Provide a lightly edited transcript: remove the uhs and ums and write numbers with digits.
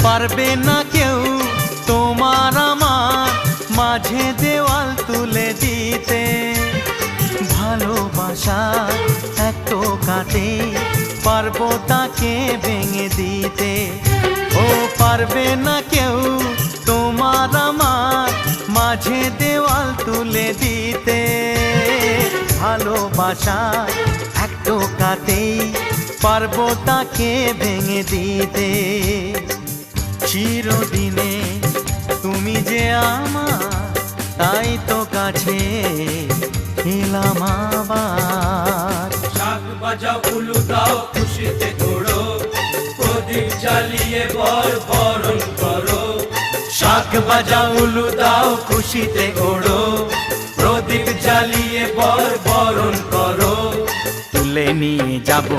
পারবে না কেউ তোমার আমার মাঝে দেওয়াল তুলে দিতে। ভালোবাসা এক টোকাতে পারবো তাকে ভেঙে দিতে। ও পারবে না কেউ তোমার আমার মাঝে দেওয়াল তুলে দিতে। ভালোবাসা এক টোকাতেই পারবো তাকে ভেঙে দিতে। চিরদিনে তুমি যে আমার, তাই তো কাছে এলাম আবার। শাক বাজাও উলু দাও খুশিতে ঘোড়ো, প্রদীপ জ্বালিয়ে বর বরণ করো। শাক বাজাও উলু দাও খুশিতে ওড়ো, প্রদীপ জ্বালিয়ে বর বরণ করো। তুলে নিয়ে যাবো